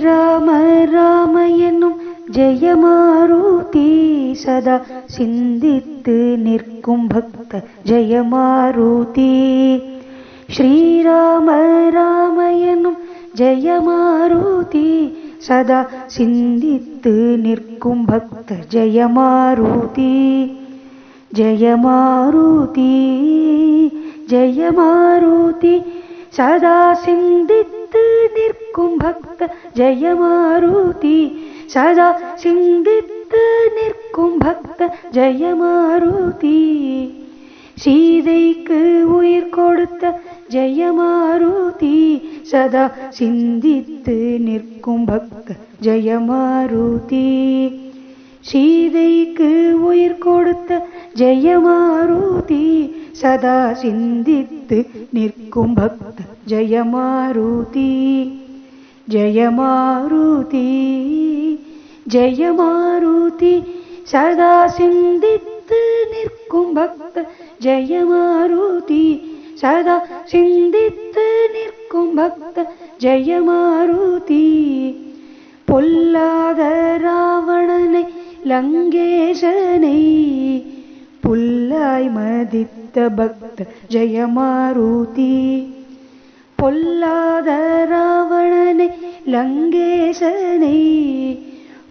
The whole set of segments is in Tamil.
ஸ்ரீராம ராம என்னும் ஜெயமாருதி சதா சிந்தித்து நிற்கும் பக்த ஜெயமாருதி. ஸ்ரீராம ராம என்னும் ஜெயமாருதி சதா சிந்தித்து நிற்கும் பக்த ஜெயமாருதி. ஜெயமாருதி ஜெயமாருதி சதா சிந்தித்து நிற்கும் பக்த ஜெயமாருதி. சதா சிந்தித்து நிற்கும் பக்த ஜெயமாருதி. சீதைக்கு உயிர் கொடுத்த ஜெயமாருதி சதா சிந்தித்து நிற்கும் பக்த ஜெயமாருதி. சீதைக்கு உயிர் கொடுத்த ஜெயமாருதி சதா சிந்தித்து நிற்கும் பக்த ஜெயமாருதி. ஜெயமாருதி ஜெயமாருதி சதா சிந்தித்து நிற்கும் பக்த ஜெயமாருதி. சதா சிந்தித்து நிற்கும் பக்த ஜெயமாருதி. பொல்லாத ராவணனை லங்கேசனை புல்லாய் மதித்த பக்த ஜெயமாருதி. பொல்லாத ராவணனை லங்கேசனை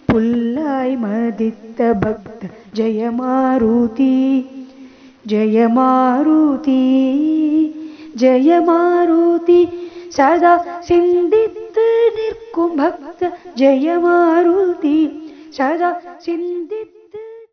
புல்லாய் மதித்த பக்த ஜெயமாருதி. ஜெயமாருதி ஜெயமாருதி சதா சிந்தித்து நிற்கும் பக்த ஜெயமாருதி. சதா சிந்தித்து